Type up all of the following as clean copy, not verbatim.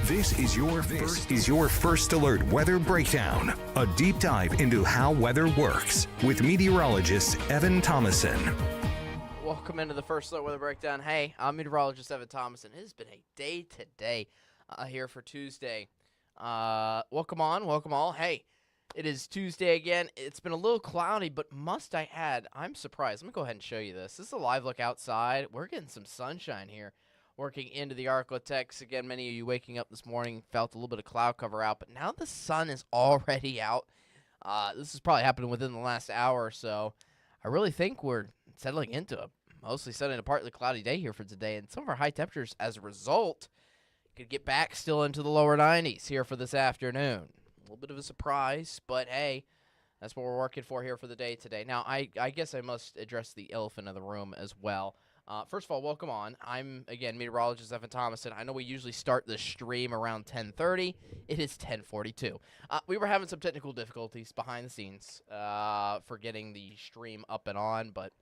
This is your first alert weather breakdown. A deep dive into how weather works with meteorologist Evan Thomason. Welcome into the first alert weather breakdown. Hey, I'm meteorologist Evan Thomason. It has been a day today here for Tuesday. Welcome on, welcome all. Hey, it is Tuesday again. It's been a little cloudy, but must I add, I'm surprised. Let me go ahead and show you this. This is a live look outside. We're getting some sunshine here. Working into the Arklatex. Again, many of you waking up this morning felt a little bit of cloud cover out, but now the sun is already out. This has probably happened within the last hour or so. I really think we're settling into a mostly sunny and partly cloudy day here for today, and some of our high temperatures, as a result, could get back still into the lower 90s here for this afternoon. A little bit of a surprise, but hey, that's what we're working for here for the day today. Now, I guess I must address the elephant in the room as well. First of all, welcome on. I'm, again, meteorologist Evan Thomason. I know we usually start the stream around 10:30. It is 10:42. We were having some technical difficulties behind the scenes for getting the stream up and on, but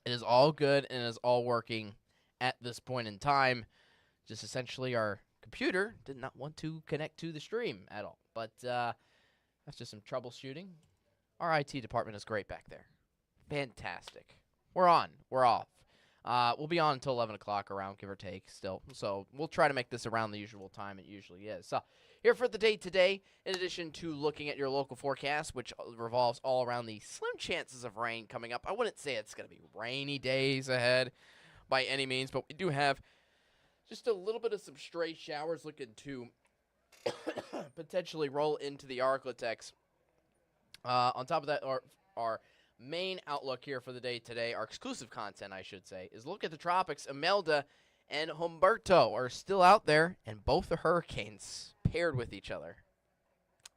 it is all good and it is all working at this point in time. Just essentially our computer did not want to connect to the stream at all. But that's just some troubleshooting. Our IT department is great back there. Fantastic. We're on. We're off. We'll be on until 11 o'clock around, give or take, still. So we'll try to make this around the usual time it usually is. So here for the day today, in addition to looking at your local forecast, which revolves all around the slim chances of rain coming up. I wouldn't say it's going to be rainy days ahead by any means, but we do have just a little bit of some stray showers looking to potentially roll into the Arklatex. On top of that, our main outlook here for the day today, our exclusive content, I should say, is look at the tropics. Imelda and Humberto are still out there, and both are hurricanes paired with each other.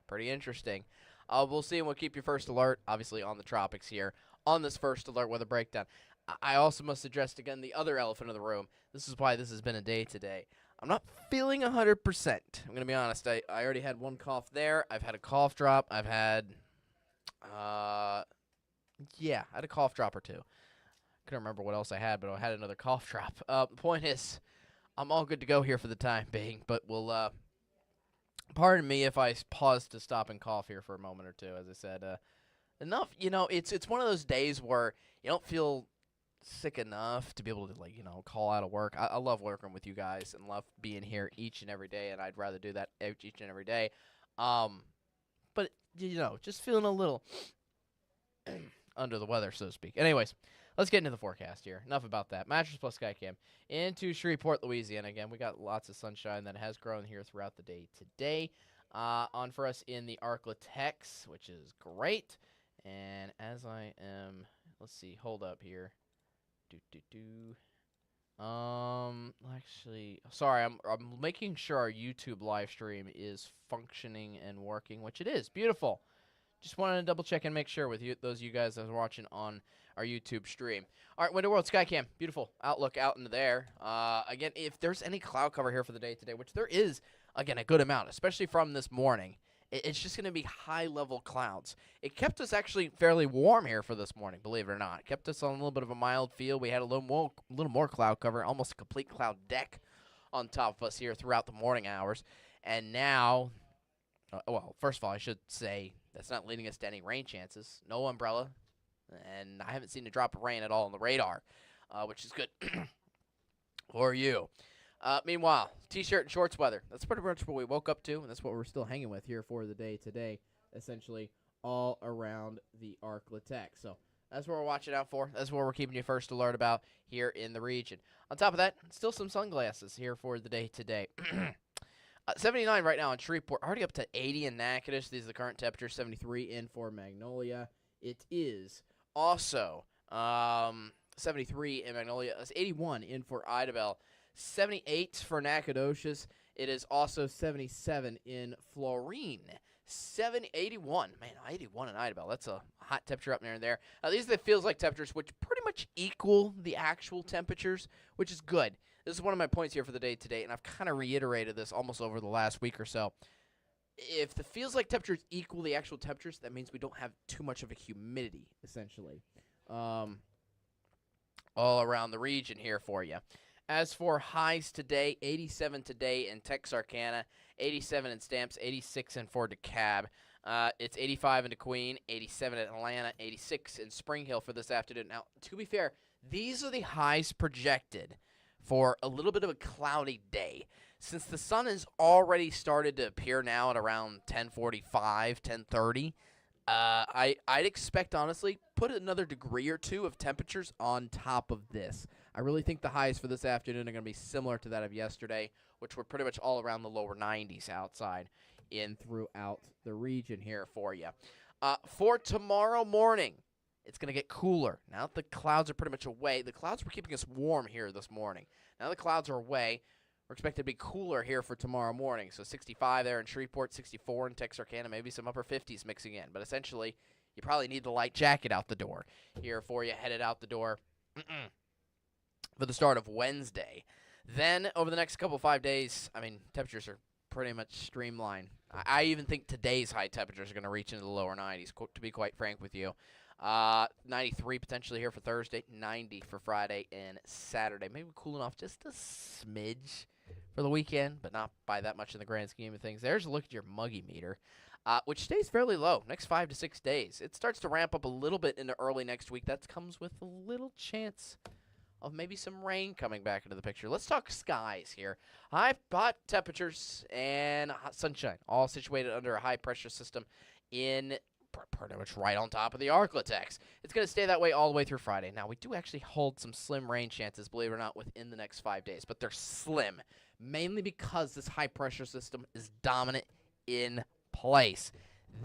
Pretty interesting. We'll see, and we'll keep you first alert, obviously, on the tropics here on this first alert weather breakdown. I also must address, again, the other elephant in the room. This is why this has been a day today. I'm not feeling 100%. I'm going to be honest. I already had one cough there. I've had a cough drop. I've had... Yeah, I had a cough drop or two. Couldn't remember what else I had, but I had another cough drop. The point is, I'm all good to go here for the time being, but we'll, pardon me if I pause to stop and cough here for a moment or two. As I said, enough, it's one of those days where you don't feel sick enough to be able to, call out of work. I love working with you guys and love being here each and every day, and I'd rather do that each and every day. But, just feeling a little under the weather, so to speak. Anyways, let's get into the forecast here. Enough about that. Mattress Plus Skycam into Shreveport, Louisiana. Again, we got lots of sunshine that has grown here throughout the day today. On for us in the Arklatex, which is great. And as I am, let's see, hold up here. Actually, sorry, I'm making sure our YouTube live stream is functioning and working, which it is. Beautiful. Just wanted to double check and make sure with you, those of you guys that are watching on our YouTube stream. All right, Winter World Skycam, beautiful outlook out into there. Again, if there's any cloud cover here for the day today, which there is, again, a good amount, especially from this morning, it's just going to be high-level clouds. It kept us actually fairly warm here for this morning, believe it or not. It kept us on a little bit of a mild feel. We had a little more cloud cover, almost a complete cloud deck on top of us here throughout the morning hours. And now, well, first of all, I should say that's not leading us to any rain chances. No umbrella, and I haven't seen a drop of rain at all on the radar, which is good for you. Meanwhile, T-shirt and shorts weather. That's pretty much what we woke up to, and that's what we're still hanging with here for the day today, essentially all around the Arklatex. So that's what we're watching out for. That's what we're keeping you first alert about here in the region. On top of that, still some sunglasses here for the day today. 79 right now in Shreveport, already up to 80 in Natchitoches. These are the current temperatures. 73 in for Magnolia. It is also 73 in Magnolia. It's 81 in for Idabel. 78 for Nacogdoches. It is also 77 in Florine. 81. Man, 81 in Idabel. That's a hot temperature up near there. These are the feels like temperatures, which pretty much equal the actual temperatures, which is good. This is one of my points here for the day today, and I've kind of reiterated this almost over the last week or so. If the feels like temperatures equal the actual temperatures, that means we don't have too much of a humidity, essentially, all around the region here for you. As for highs today, 87 today in Texarkana, 87 in Stamps, 86 in Fort DeKalb. It's 85 in DeQueen, 87 in Atlanta, 86 in Spring Hill for this afternoon. Now, to be fair, these are the highs projected for a little bit of a cloudy day. Since the sun has already started to appear now at around 10:45, 10:30, I'd expect, honestly, put another degree or two of temperatures on top of this. I really think the highs for this afternoon are going to be similar to that of yesterday, which were pretty much all around the lower 90s outside in throughout the region here for you. For tomorrow morning, it's going to get cooler. Now that the clouds are pretty much away, the clouds were keeping us warm here this morning. Now the clouds are away, we're expected to be cooler here for tomorrow morning. So 65 there in Shreveport, 64 in Texarkana, maybe some upper 50s mixing in. But essentially, you probably need the light jacket out the door here for you, headed out the door for the start of Wednesday. Then, over the next couple 5 days, temperatures are pretty much streamlined. I even think today's high temperatures are going to reach into the lower 90s, to be quite frank with you. 93 potentially here for Thursday, 90 for Friday and Saturday. Maybe cooling off just a smidge for the weekend, but not by that much in the grand scheme of things. There's a look at your muggy meter, which stays fairly low next 5 to 6 days. It starts to ramp up a little bit into early next week. That comes with a little chance of maybe some rain coming back into the picture. Let's talk skies here. Hot temperatures and hot sunshine, all situated under a high-pressure system in pretty much right on top of the Arklatex. It's going to stay that way all the way through Friday. Now, we do actually hold some slim rain chances, believe it or not, within the next 5 days, but they're slim, mainly because this high-pressure system is dominant in place.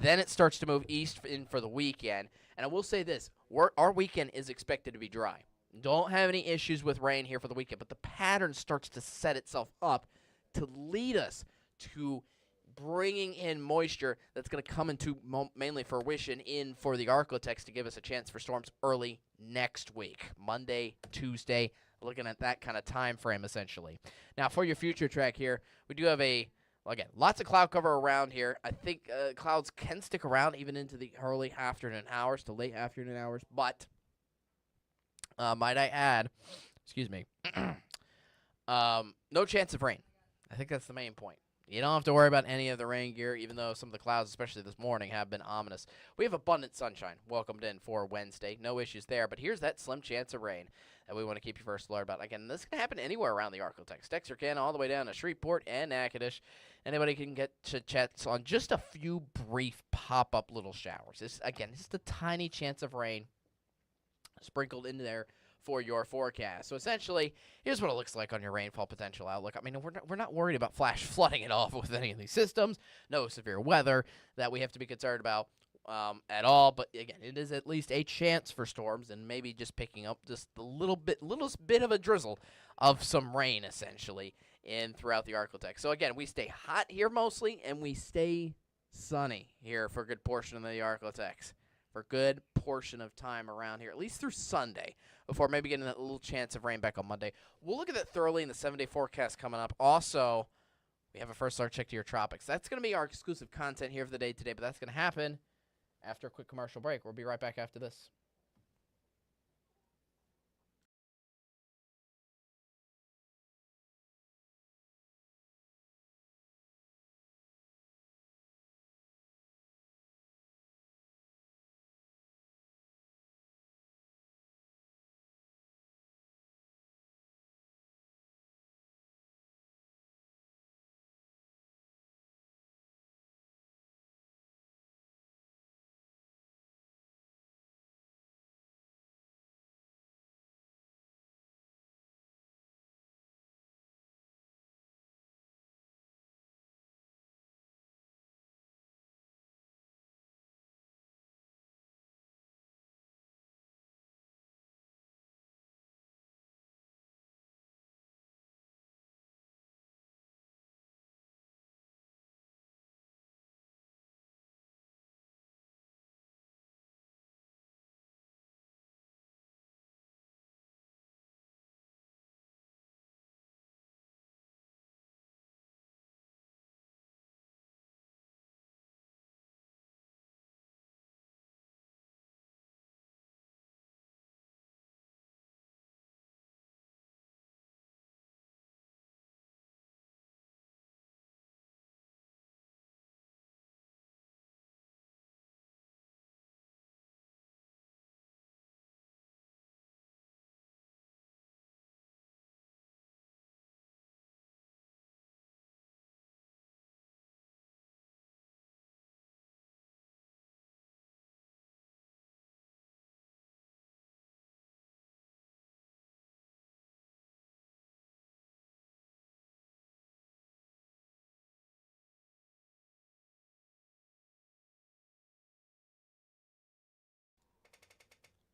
Then it starts to move east in for the weekend, and I will say this, our weekend is expected to be dry. Don't have any issues with rain here for the weekend, but the pattern starts to set itself up to lead us to bringing in moisture that's going to come into mainly fruition in for the Arklatex to give us a chance for storms early next week, Monday, Tuesday, looking at that kind of time frame essentially. Now, for your future track here, we do have again, lots of cloud cover around here. I think clouds can stick around even into the early afternoon hours to late afternoon hours, but might I add, excuse me, no chance of rain. I think that's the main point. You don't have to worry about any of the rain gear, even though some of the clouds, especially this morning, have been ominous. We have abundant sunshine welcomed in for Wednesday. No issues there, but here's that slim chance of rain that we want to keep you first alert about. Again, this can happen anywhere around the Arklatex. Texarkana all the way down to Shreveport and Natchitoches. Anybody can get to chats on just a few brief pop-up little showers. This, again, just a tiny chance of rain sprinkled into there for your forecast. So essentially, here's what it looks like on your rainfall potential outlook. We're not worried about flash flooding it off with any of these systems. No severe weather that we have to be concerned about at all. But again, it is at least a chance for storms and maybe just picking up just a little bit of a drizzle of some rain essentially in throughout the Arklatex. So again, we stay hot here mostly, and we stay sunny here for a good portion of the Arklatex. For a good portion of time around here, at least through Sunday, before maybe getting that little chance of rain back on Monday. We'll look at that thoroughly in the 7-day forecast coming up. Also, we have a first alert check to your tropics. That's going to be our exclusive content here for the day today, but that's going to happen after a quick commercial break. We'll be right back after this.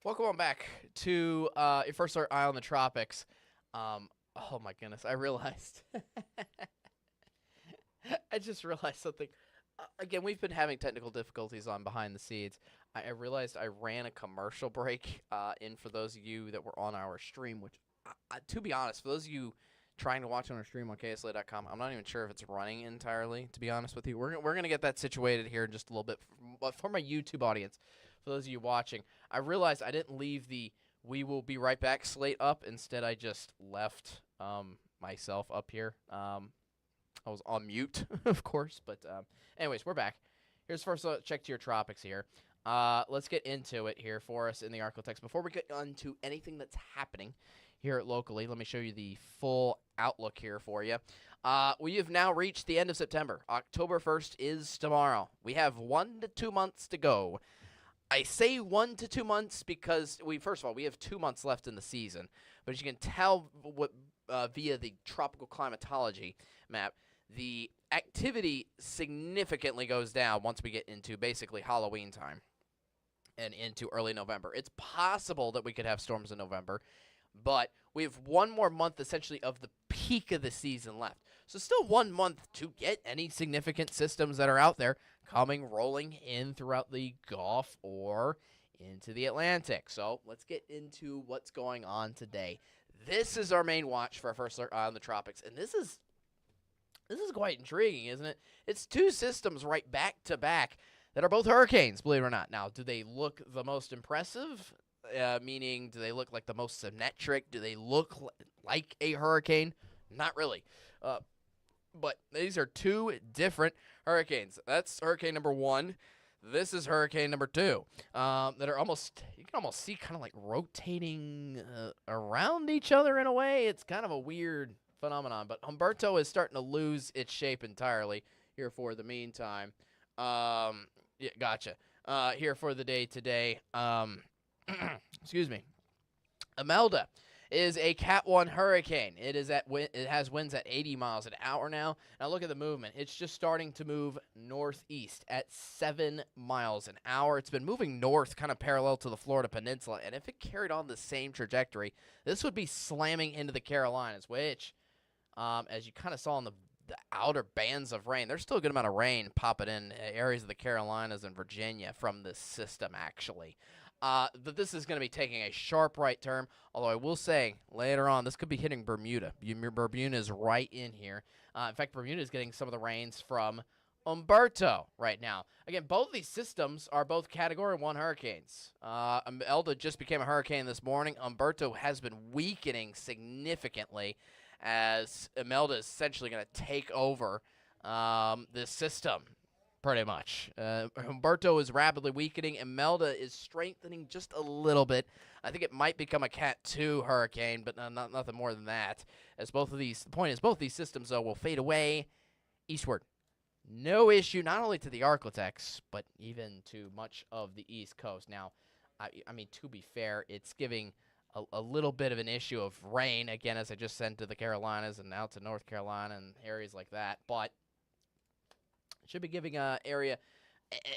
Welcome on back to your first eye on the tropics. Oh my goodness, I realized. I just realized something. Again, we've been having technical difficulties on Behind the Scenes. I realized I ran a commercial break in for those of you that were on our stream, which, to be honest, for those of you trying to watch on our stream on KSLA.com, I'm not even sure if it's running entirely, to be honest with you. We're going to get that situated here in just a little bit. But for my YouTube audience, for those of you watching, I realized I didn't leave the "We will be right back" slate up. Instead, I just left myself up here. I was on mute, of course. But anyways, we're back. Here's first check to your tropics here. Let's get into it here for us in the Arctic. Before we get into anything that's happening here locally, let me show you the full outlook here for you. We have now reached the end of September. October 1st is tomorrow. We have 1 to 2 months to go. I say 1 to 2 months because first of all, we have 2 months left in the season. But as you can tell via the tropical climatology map, the activity significantly goes down once we get into basically Halloween time and into early November. It's possible that we could have storms in November, but we have 1 more month essentially of the peak of the season left. So still 1 month to get any significant systems that are out there rolling in throughout the Gulf or into the Atlantic. So let's get into what's going on today. This is our main watch for our first look on the tropics, and this is quite intriguing, isn't it? It's 2 systems right back to back that are both hurricanes, believe it or not. Now, do they look the most impressive? Meaning, do they look like the most symmetric? Do they look like a hurricane? Not really. But these are 2 different hurricanes. That's hurricane number 1. This is hurricane number 2. That are you can almost see kind of like rotating around each other in a way. It's kind of a weird phenomenon. But Humberto is starting to lose its shape entirely here for the meantime. Yeah, gotcha. Here for the day today. Excuse me. Imelda is a Cat 1 hurricane. It has winds at 80 miles an hour now. Now look at the movement. It's just starting to move northeast at 7 miles an hour. It's been moving north kind of parallel to the Florida Peninsula, and if it carried on the same trajectory, this would be slamming into the Carolinas, which, as you kind of saw in the outer bands of rain, there's still a good amount of rain popping in areas of the Carolinas and Virginia from this system, actually. That this is going to be taking a sharp right turn, although I will say later on this could be hitting Bermuda. Bermuda is right in here. In fact, Bermuda is getting some of the rains from Humberto right now. Again, both of these systems are both Category 1 hurricanes. Imelda just became a hurricane this morning. Humberto has been weakening significantly as Imelda is essentially going to take over this system. Pretty much. Humberto is rapidly weakening. Imelda is strengthening just a little bit. I think it might become a Cat 2 hurricane, but nothing more than that. As the point is, both these systems, though, will fade away eastward. No issue, not only to the Arklatex, but even to much of the East Coast. Now, I mean, to be fair, it's giving a little bit of an issue of rain, again, as I just sent to the Carolinas and out to North Carolina and areas like that, but should be giving area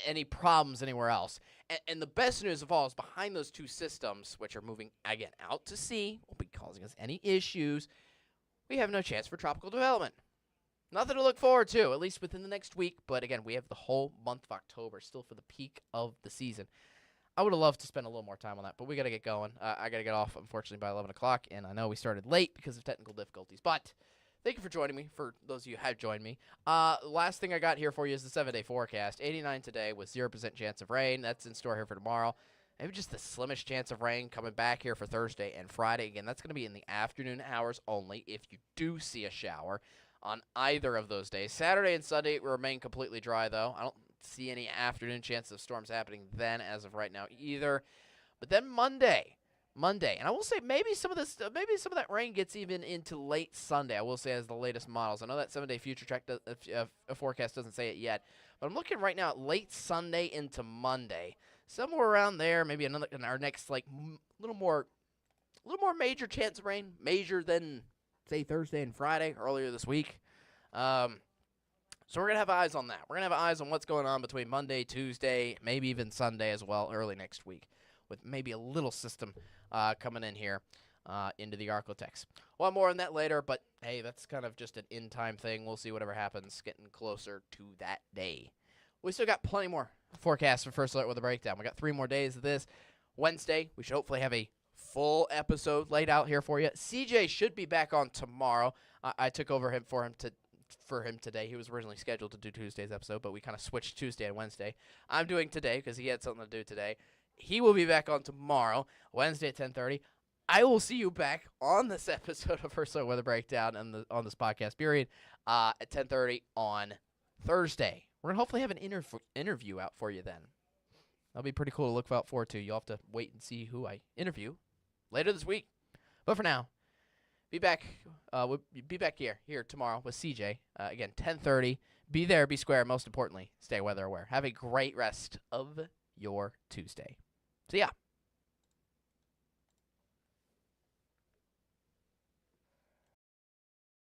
any problems anywhere else. And the best news of all is behind those 2 systems, which are moving, again, out to sea, won't be causing us any issues, we have no chance for tropical development. Nothing to look forward to, at least within the next week. But again, we have the whole month of October still for the peak of the season. I would have loved to spend a little more time on that, but we got to get going. I got to get off, unfortunately, by 11 o'clock, and I know we started late because of technical difficulties. But thank you for joining me, for those of you who have joined me. Last thing I got here for you is the 7-day forecast. 89 today with 0% chance of rain. That's in store here for tomorrow. Maybe just the slimmest chance of rain coming back here for Thursday and Friday. Again, that's going to be in the afternoon hours only if you do see a shower on either of those days. Saturday and Sunday will remain completely dry, though. I don't see any afternoon chances of storms happening then as of right now either. But then Monday, and I will say maybe some of that rain gets even into late Sunday. I will say as the latest models. I know that 7-day future track forecast doesn't say it yet, but I'm looking right now at late Sunday into Monday, somewhere around there. Maybe in our next little more major chance of rain, major than say Thursday and Friday earlier this week. So we're going to have eyes on that. We're going to have eyes on what's going on between Monday, Tuesday, maybe even Sunday as well, early next week. with maybe a little system coming in here into the Architects. Well, more on that later, but hey, that's kind of just an in-time thing. We'll see whatever happens getting closer to that day. We still got plenty more forecasts for First Alert with a Breakdown. We got 3 more days of this. Wednesday, we should hopefully have a full episode laid out here for you. CJ should be back on tomorrow. I took over for him today. He was originally scheduled to do Tuesday's episode, but we kind of switched Tuesday and Wednesday. I'm doing today because he had something to do today. He will be back on tomorrow, Wednesday at 10:30. I will see you back on this episode of First Alert Weather Breakdown and on this podcast period at 10:30 on Thursday. We're going to hopefully have an interview out for you then. That'll be pretty cool to look out forward to. You'll have to wait and see who I interview later this week. But for now, be back. We'll be back here tomorrow with CJ. Again, 10:30. Be there, be square. Most importantly, stay weather aware. Have a great rest of your Tuesday. See ya.